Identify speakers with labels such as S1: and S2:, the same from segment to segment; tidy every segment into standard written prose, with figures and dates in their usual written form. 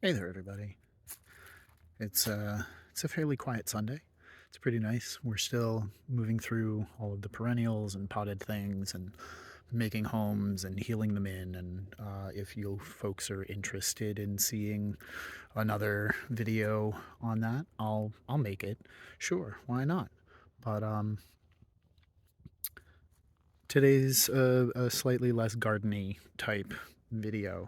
S1: Hey there, everybody. It's a fairly quiet Sunday. It's pretty nice. We're still moving through all of the perennials and potted things and making homes and healing them in. And if you folks are interested in seeing another video on that, I'll make it. Sure, why not? But today's a slightly less gardeny type video.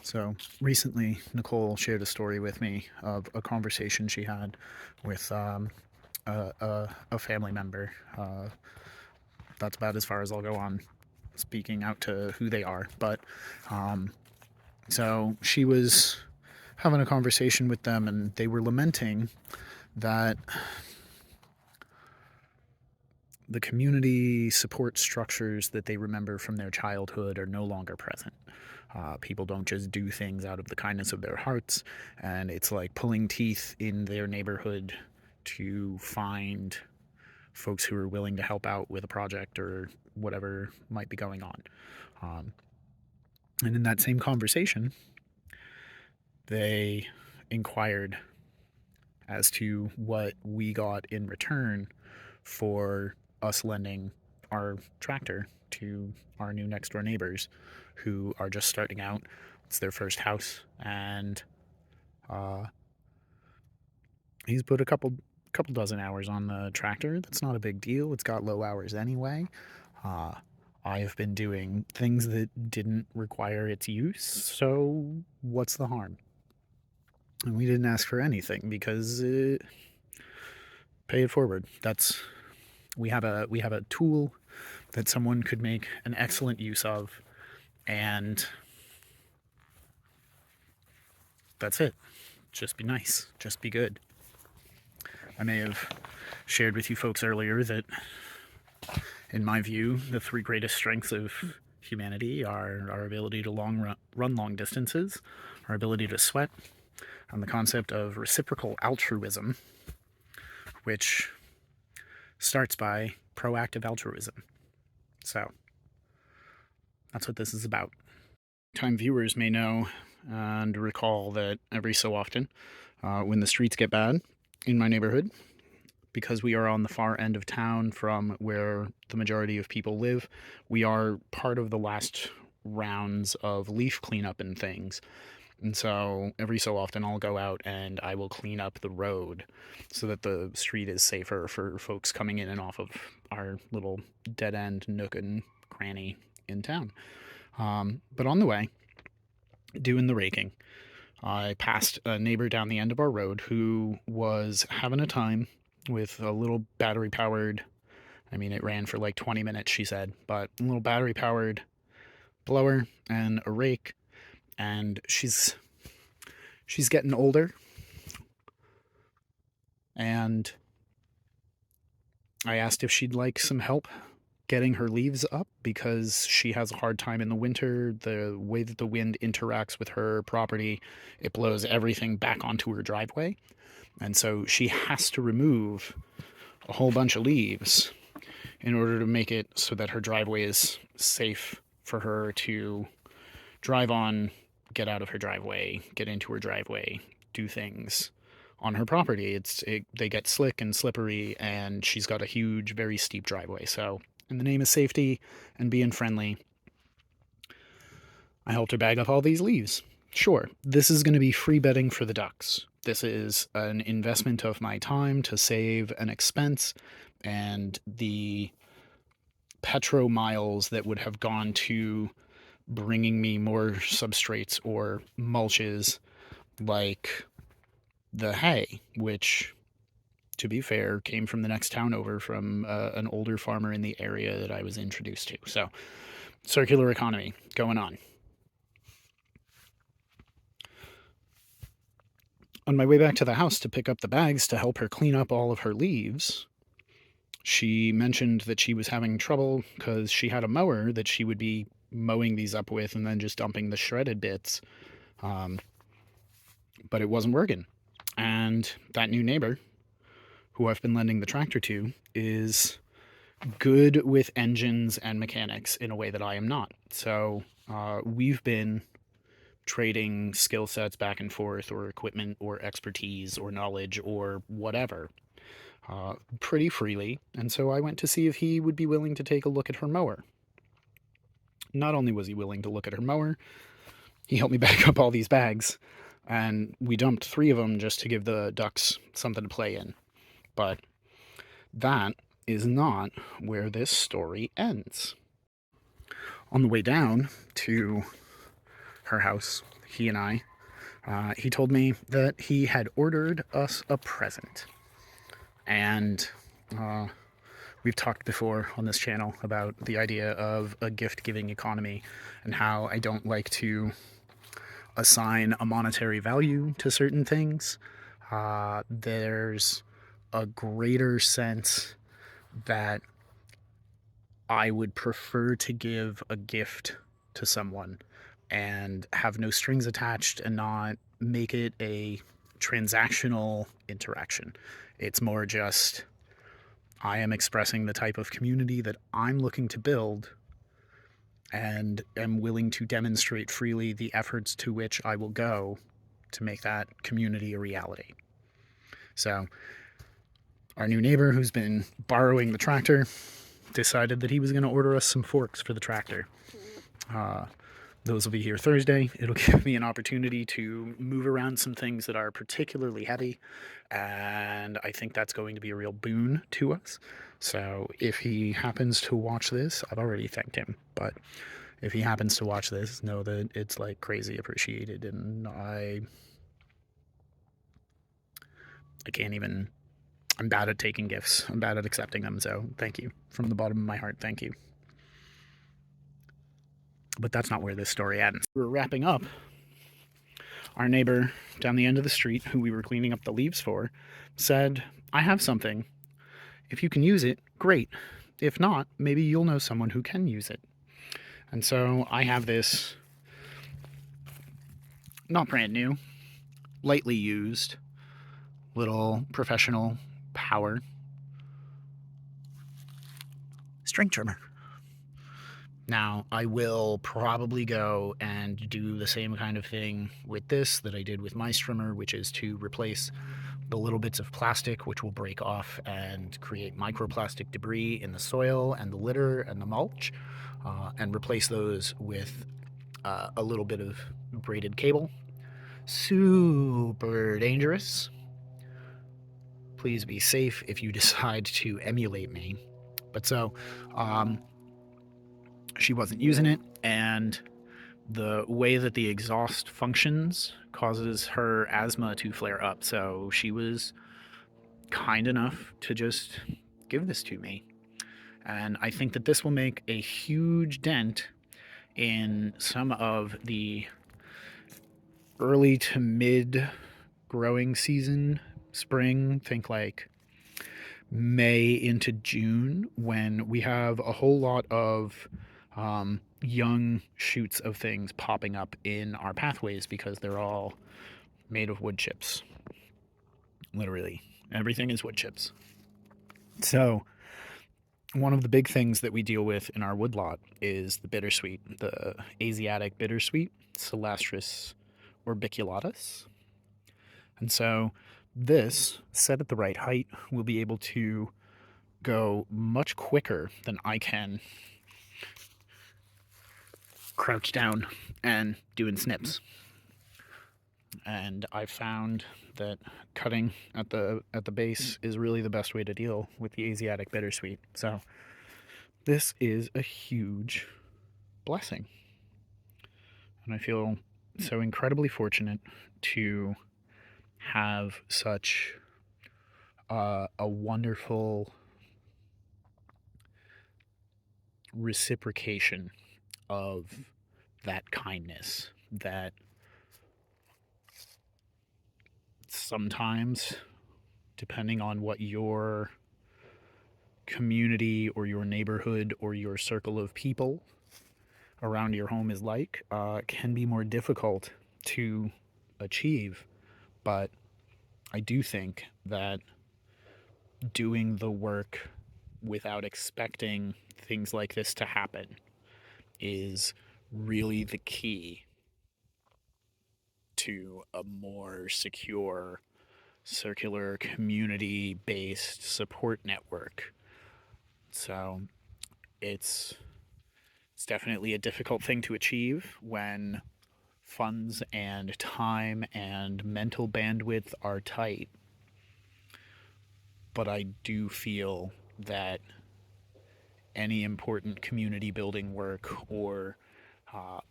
S1: So recently, Nicole shared a story with me of a conversation she had with a family member. That's about as far as I'll go on speaking out to who they are. But um, so she was having a conversation with them, and they were lamenting that the community support structures that they remember from their childhood are no longer present. People don't just do things out of the kindness of their hearts, and it's like pulling teeth in their neighborhood to find folks who are willing to help out with a project or whatever might be going on. Um, and in that same conversation, they inquired as to what we got in return for us lending our tractor to our new next door neighbors who are just starting out. It's their first house, and uh, he's put a couple dozen hours on the tractor. That's not a big deal. It's got low hours anyway. Uh, I've been doing things that didn't require its use, so what's the harm? And we didn't ask for anything because pay it forward. We have a tool that someone could make an excellent use of, and that's it. Just be nice. Just be good. I may have shared with you folks earlier that, in my view, the three greatest strengths of humanity are our ability to run long distances, our ability to sweat, and the concept of reciprocal altruism, which starts by proactive altruism. So that's what this is about. Time viewers may know and recall that every so often, when the streets get bad in my neighborhood, because we are on the far end of town from where the majority of people live, we are part of the last rounds of leaf cleanup and things. And so every so often I'll go out and I will clean up the road so that the street is safer for folks coming in and off of our little dead end nook and cranny in town. But on the way, doing the raking, I passed a neighbor down the end of our road who was having a time with a little battery powered, I mean, it ran for like 20 minutes, she said, but a little battery powered blower and a rake. And she's getting older, and I asked if she'd like some help getting her leaves up because she has a hard time in the winter. The way that the wind interacts with her property, it blows everything back onto her driveway. And so she has to remove a whole bunch of leaves in order to make it so that her driveway is safe for her to drive on, get out of her driveway, get into her driveway, do things on her property. They get slick and slippery, and she's got a huge, very steep driveway. So, in the name of safety and being friendly, I helped her bag up all these leaves. Sure, this is going to be free bedding for the ducks. This is an investment of my time to save an expense, and the petro miles that would have gone to bringing me more substrates or mulches like the hay, which, to be fair, came from the next town over from an older farmer in the area that I was introduced to. So, circular economy going on. On my way back to the house to pick up the bags to help her clean up all of her leaves, she mentioned that she was having trouble because she had a mower that she would be mowing these up with and then just dumping the shredded bits. Um, but it wasn't working. And that new neighbor, who I've been lending the tractor to, is good with engines and mechanics in a way that I am not. So we've been trading skill sets back and forth, or equipment, or expertise, or knowledge, or whatever, pretty freely. And so I went to see if he would be willing to take a look at her mower. Not only was he willing to look at her mower, he helped me back up all these bags, and we dumped 3 of them just to give the ducks something to play in. But that is not where this story ends. On the way down to her house, he and I, he told me that he had ordered us a present. And we've talked before on this channel about the idea of a gift-giving economy and how I don't like to assign a monetary value to certain things. There's a greater sense that I would prefer to give a gift to someone and have no strings attached and not make it a transactional interaction. It's more just, I am expressing the type of community that I'm looking to build and am willing to demonstrate freely the efforts to which I will go to make that community a reality. So our new neighbor, who's been borrowing the tractor, decided that he was going to order us some forks for the tractor. Those will be here Thursday. It'll give me an opportunity to move around some things that are particularly heavy, and I think that's going to be a real boon to us. So if he happens to watch this, I've already thanked him, but if he happens to watch this, know that it's like crazy appreciated, and I can't even, I'm bad at taking gifts. I'm bad at accepting them, so thank you. From the bottom of my heart, thank you. But that's not where this story ends. We're wrapping up. Our neighbor down the end of the street, who we were cleaning up the leaves for, said, I have something. If you can use it, great. If not, maybe you'll know someone who can use it. And so I have this, not brand new, lightly used, little professional power string trimmer. Now, I will probably go and do the same kind of thing with this that I did with my trimmer, which is to replace the little bits of plastic which will break off and create microplastic debris in the soil and the litter and the mulch, and replace those with a little bit of braided cable. Super dangerous. Please be safe if you decide to emulate me. But so, she wasn't using it, and the way that the exhaust functions causes her asthma to flare up. So she was kind enough to just give this to me. And I think that this will make a huge dent in some of the early to mid growing season, spring, think like May into June, when we have a whole lot of young shoots of things popping up in our pathways because they're all made of wood chips. Literally, everything is wood chips. So one of the big things that we deal with in our woodlot is the bittersweet, the Asiatic bittersweet, Celastris orbiculatus. And so this, set at the right height, will be able to go much quicker than I can crouch down and doing snips. And I found that cutting at the base is really the best way to deal with the Asiatic bittersweet. So this is a huge blessing, and I feel so incredibly fortunate to have such a wonderful reciprocation of that kindness that sometimes, depending on what your community or your neighborhood or your circle of people around your home is like, can be more difficult to achieve. But I do think that doing the work without expecting things like this to happen is really the key to a more secure, circular, community-based support network. So it's definitely a difficult thing to achieve when funds and time and mental bandwidth are tight. But I do feel that any important community building work or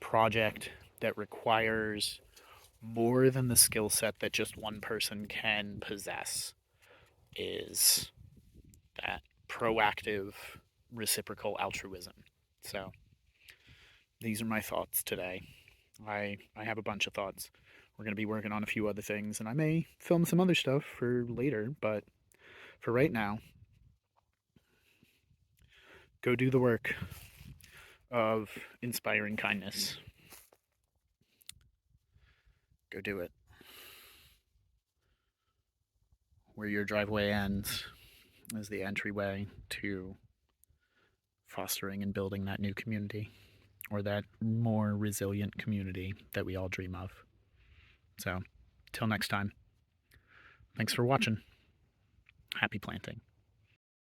S1: project that requires more than the skill set that just one person can possess is that proactive reciprocal altruism. So these are my thoughts today. I have a bunch of thoughts. We're going to be working on a few other things, and I may film some other stuff for later, but for right now, go do the work of inspiring kindness. Go do it. Where your driveway ends is the entryway to fostering and building that new community, or that more resilient community that we all dream of. So, till next time, thanks for watching. Happy planting.